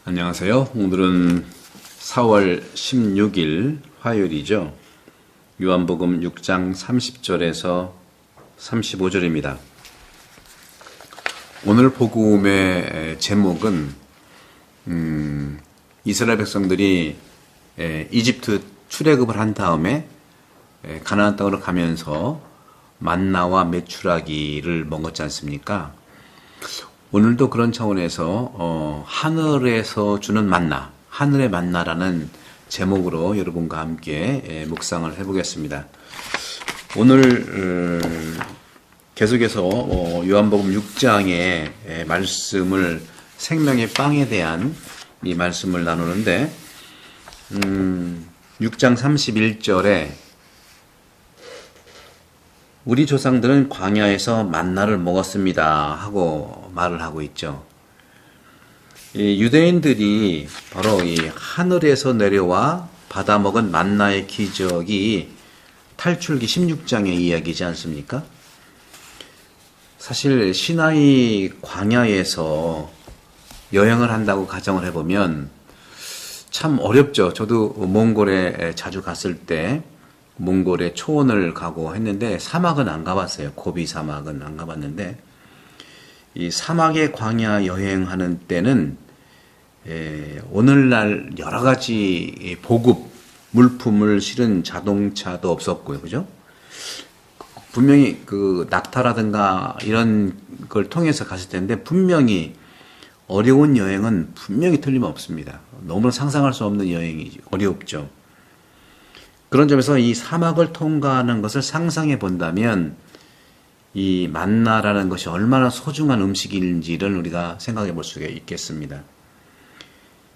안녕하세요. 오늘은 4월 16일 화요일이죠. 요한복음 6장 30절에서 35절입니다. 오늘 복음의 제목은 이스라엘 백성들이 이집트 출애굽을 한 다음에 가나안 땅으로 가면서 만나와 메추라기를 먹었지 않습니까? 오늘도 그런 차원에서 하늘에서 주는 만나, 하늘의 만나라는 제목으로 여러분과 함께 묵상을 해보겠습니다. 오늘 계속해서 요한복음 6장의 말씀을 생명의 빵에 대한 이 말씀을 나누는데 6장 31절에 우리 조상들은 광야에서 만나를 먹었습니다 하고 말을 하고 있죠. 이 유대인들이 바로 이 하늘에서 내려와 받아먹은 만나의 기적이 탈출기 16장의 이야기지 않습니까? 사실 시나이 광야에서 여행을 한다고 가정을 해보면 참 어렵죠. 저도 몽골에 자주 갔을 때 몽골에 초원을 가고 했는데 사막은 안 가봤어요. 고비 사막은 안 가봤는데 이 사막의 광야 여행하는 때는 오늘날 여러 가지 보급 물품을 실은 자동차도 없었고요. 그죠? 분명히 그 낙타라든가 이런 걸 통해서 갔을 텐데 분명히 어려운 여행은 분명히 틀림없습니다. 너무나 상상할 수 없는 여행이죠. 어렵죠. 그런 점에서 이 사막을 통과하는 것을 상상해 본다면 이 만나라는 것이 얼마나 소중한 음식인지를 우리가 생각해 볼 수가 있겠습니다.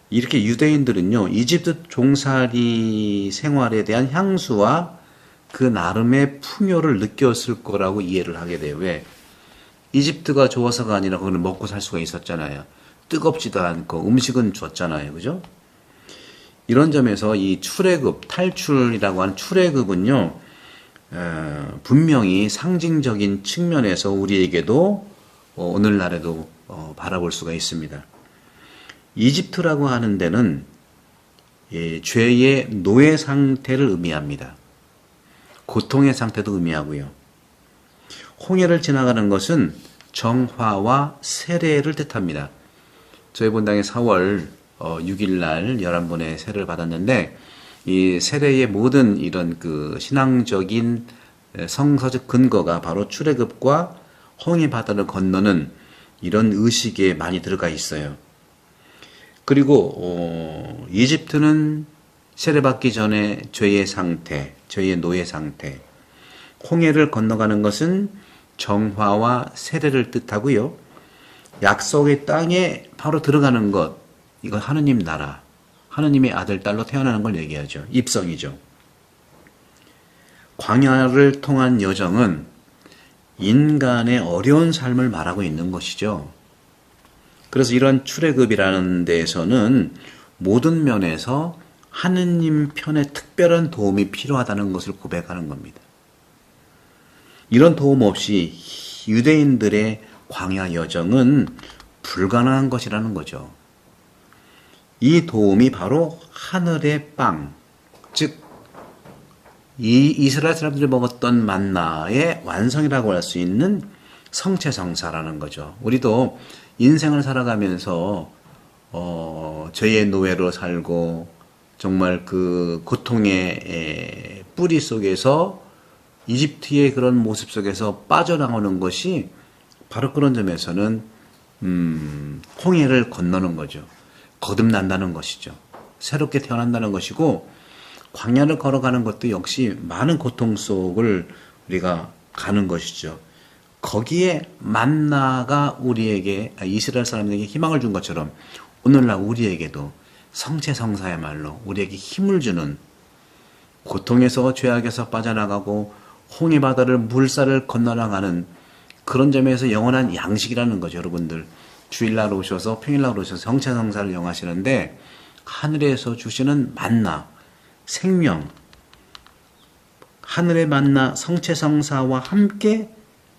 이렇게 유대인들은요, 이집트 종살이 생활에 대한 향수와 그 나름의 풍요를 느꼈을 거라고 이해를 하게 돼요. 왜? 이집트가 좋아서가 아니라 그거는 먹고 살 수가 있었잖아요. 뜨겁지도 않고 음식은 줬잖아요. 그죠? 이런 점에서 이 출애굽, 탈출이라고 하는 출애굽은요, 분명히 상징적인 측면에서 우리에게도 오늘날에도 바라볼 수가 있습니다. 이집트라고 하는 데는 죄의 노예 상태를 의미합니다. 고통의 상태도 의미하고요. 홍해를 지나가는 것은 정화와 세례를 뜻합니다. 저희 본당에 4월 6일날 11번의 세례를 받았는데 이 세례의 모든 이런 그 신앙적인 성서적 근거가 바로 출애굽과 홍해 바다를 건너는 이런 의식에 많이 들어가 있어요. 그리고 이집트는 세례받기 전에 죄의 상태, 죄의 노예 상태, 홍해를 건너가는 것은 정화와 세례를 뜻하고요. 약속의 땅에 바로 들어가는 것, 이건 하느님 나라, 하느님의 아들, 딸로 태어나는 걸 얘기하죠. 입성이죠. 광야를 통한 여정은 인간의 어려운 삶을 말하고 있는 것이죠. 그래서 이런 출애굽이라는 데에서는 모든 면에서 하느님 편에 특별한 도움이 필요하다는 것을 고백하는 겁니다. 이런 도움 없이 유대인들의 광야 여정은 불가능한 것이라는 거죠. 이 도움이 바로 하늘의 빵, 즉 이 이스라엘 사람들이 먹었던 만나의 완성이라고 할 수 있는 성체성사라는 거죠. 우리도 인생을 살아가면서 죄의 노예로 살고 정말 그 고통의 뿌리 속에서 이집트의 그런 모습 속에서 빠져나오는 것이 바로 그런 점에서는 홍해를 건너는 거죠. 거듭난다는 것이죠. 새롭게 태어난다는 것이고 광야를 걸어가는 것도 역시 많은 고통 속을 우리가 가는 것이죠. 거기에 만나가 우리에게 이스라엘 사람들에게 희망을 준 것처럼 오늘날 우리에게도 성체성사야말로 우리에게 힘을 주는 고통에서 죄악에서 빠져나가고 홍해 바다를 물살을 건너나가는 그런 점에서 영원한 양식이라는 거죠. 여러분들 주일날 오셔서 평일날 오셔서 성체성사를 영하시는데 하늘에서 주시는 만나, 생명, 하늘의 만나 성체성사와 함께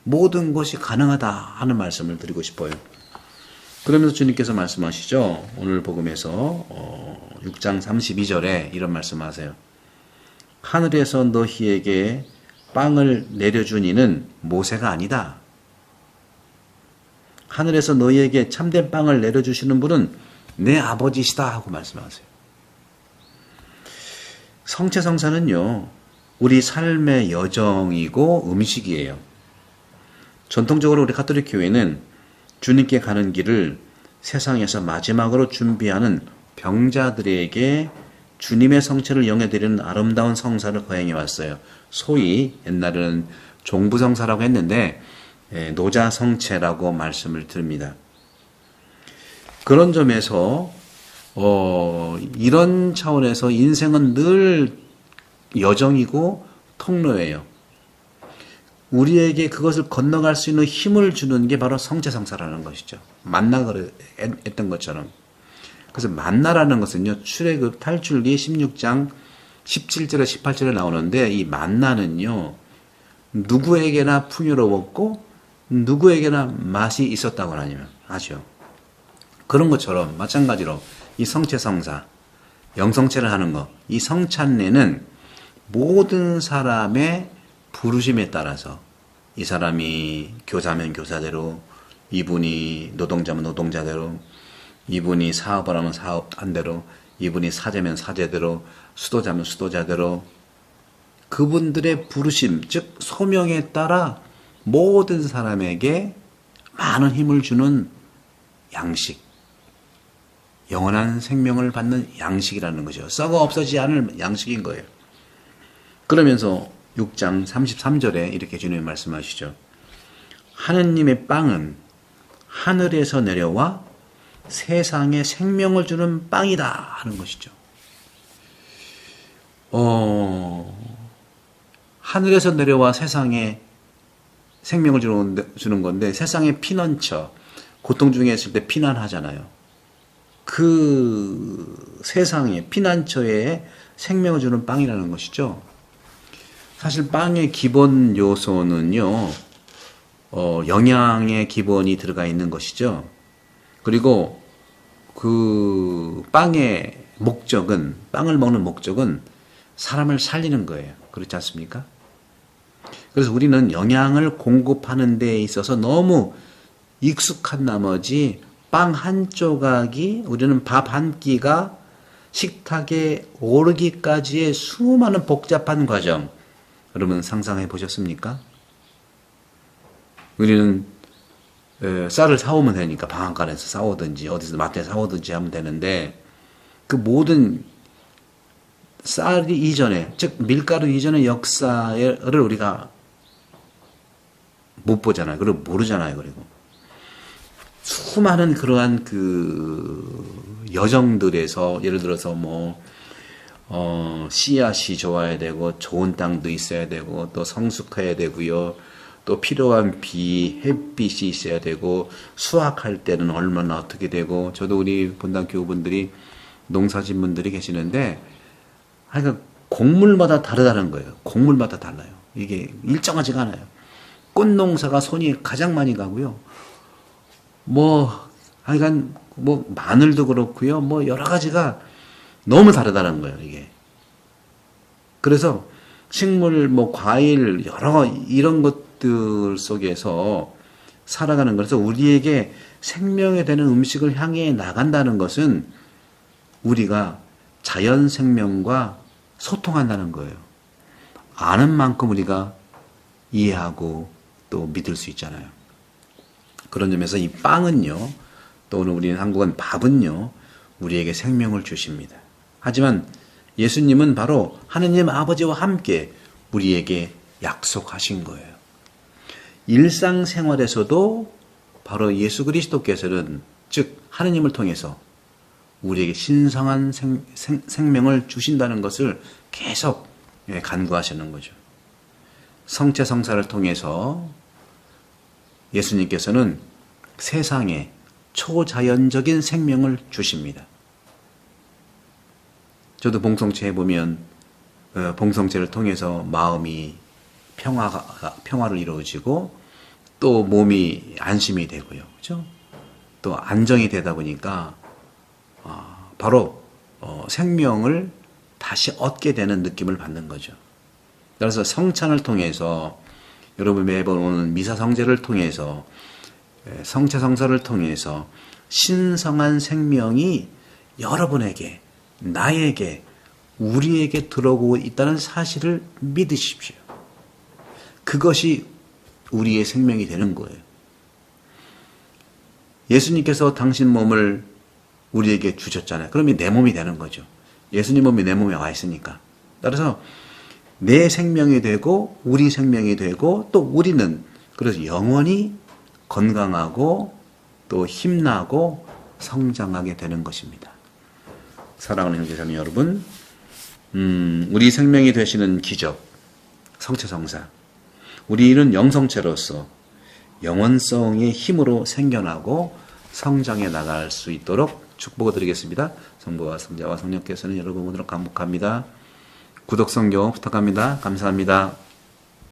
모든 것이 가능하다 하는 말씀을 드리고 싶어요. 그러면서 주님께서 말씀하시죠. 오늘 복음에서 6장 32절에 이런 말씀하세요. 하늘에서 너희에게 빵을 내려준 이는 모세가 아니다. 하늘에서 너희에게 참된 빵을 내려주시는 분은 내 아버지시다 하고 말씀하세요. 성체성사는요, 우리 삶의 여정이고 음식이에요. 전통적으로 우리 가톨릭 교회는 주님께 가는 길을 세상에서 마지막으로 준비하는 병자들에게 주님의 성체를 영해드리는 아름다운 성사를 거행해 왔어요. 소위 옛날에는 종부성사라고 했는데 노자성체라고 말씀을 드립니다. 그런 점에서 이런 차원에서 인생은 늘 여정이고 통로예요. 우리에게 그것을 건너갈 수 있는 힘을 주는 게 바로 성체성사라는 것이죠. 만나가 했던 것처럼. 그래서 만나라는 것은요, 출애굽 탈출기 16장 17절에 18절에 나오는데, 이 만나는요, 누구에게나 풍요로웠고 누구에게나 맛이 있었다고 하죠. 그런 것처럼 마찬가지로 이 성체성사, 영성체를 하는 것, 이 성찬례는 모든 사람의 부르심에 따라서, 이 사람이 교사면 교사대로, 이분이 노동자면 노동자대로, 이분이 사업을 하면 사업한대로, 이분이 사제면 사제대로, 수도자면 수도자대로, 그분들의 부르심, 즉 소명에 따라 모든 사람에게 많은 힘을 주는 양식, 영원한 생명을 받는 양식이라는 거죠. 썩어 없어지지 않을 양식인 거예요. 그러면서 6장 33절에 이렇게 주님이 말씀하시죠. 하느님의 빵은 하늘에서 내려와 세상에 생명을 주는 빵이다 하는 것이죠. 하늘에서 내려와 세상에 생명을 주는 건데, 세상에 피난처, 고통 중에 있을 때 피난하잖아요. 그 세상에 피난처에 생명을 주는 빵이라는 것이죠. 사실 빵의 기본 요소는요, 영양의 기본이 들어가 있는 것이죠. 그리고 그 빵의 목적은, 빵을 먹는 목적은 사람을 살리는 거예요. 그렇지 않습니까? 그래서 우리는 영양을 공급하는 데 있어서 너무 익숙한 나머지 빵 한 조각이, 우리는 밥 한 끼가 식탁에 오르기까지의 수많은 복잡한 과정, 여러분 상상해 보셨습니까? 우리는 쌀을 사오면 되니까 방앗간에서 사오든지 어디서 마트에서 사오든지 하면 되는데, 그 모든 쌀이 이전에, 즉 밀가루 이전의 역사를 우리가 못 보잖아요. 그리고 모르잖아요. 그리고 수많은 그러한 그 여정들에서, 예를 들어서 씨앗이 좋아야 되고, 좋은 땅도 있어야 되고, 또 성숙해야 되고요. 또 필요한 비, 햇빛이 있어야 되고, 수확할 때는 얼마나 어떻게 되고, 저도 우리 본당 교우분들이, 농사진 분들이 계시는데, 그러니까 곡물마다 다르다는 거예요. 곡물마다 달라요. 이게 일정하지가 않아요. 꽃농사가 손이 가장 많이 가고요. 하여간 마늘도 그렇고요. 여러 가지가 너무 다르다는 거예요, 이게. 그래서 식물, 과일, 여러 이런 것들 속에서 살아가는 거라서, 우리에게 생명이 되는 음식을 향해 나간다는 것은 우리가 자연 생명과 소통한다는 거예요. 아는 만큼 우리가 이해하고 또 믿을 수 있잖아요. 그런 점에서 이 빵은요, 또 오늘 우리는 한국은 밥은요, 우리에게 생명을 주십니다. 하지만 예수님은 바로 하느님 아버지와 함께 우리에게 약속하신 거예요. 일상생활에서도 바로 예수 그리스도께서는, 즉 하느님을 통해서 우리에게 신성한 생명을 주신다는 것을 계속 간구하시는 거죠. 성체성사를 통해서 예수님께서는 세상에 초자연적인 생명을 주십니다. 저도 봉성체 해보면 봉성체를 통해서 마음이 평화를 이루어지고, 또 몸이 안심이 되고요. 그렇죠? 또 안정이 되다 보니까 바로 생명을 다시 얻게 되는 느낌을 받는 거죠. 그래서 성찬을 통해서 여러분 매번 오는 미사성제를 통해서 성체성사를 통해서 신성한 생명이 여러분에게, 나에게, 우리에게 들어오고 있다는 사실을 믿으십시오. 그것이 우리의 생명이 되는 거예요. 예수님께서 당신 몸을 우리에게 주셨잖아요. 그러면 내 몸이 되는 거죠. 예수님 몸이 내 몸에 와 있으니까. 따라서 내 생명이 되고 우리 생명이 되고 또 우리는 그래서 영원히 건강하고 또 힘나고 성장하게 되는 것입니다. 사랑하는 형제자매 여러분, 우리 생명이 되시는 기적, 성체성사, 우리는 영성체로서 영원성의 힘으로 생겨나고 성장해 나갈 수 있도록 축복을 드리겠습니다. 성부와 성자와 성령께서는 여러분 오늘 감복합니다. 구독, 성경 부탁합니다. 감사합니다.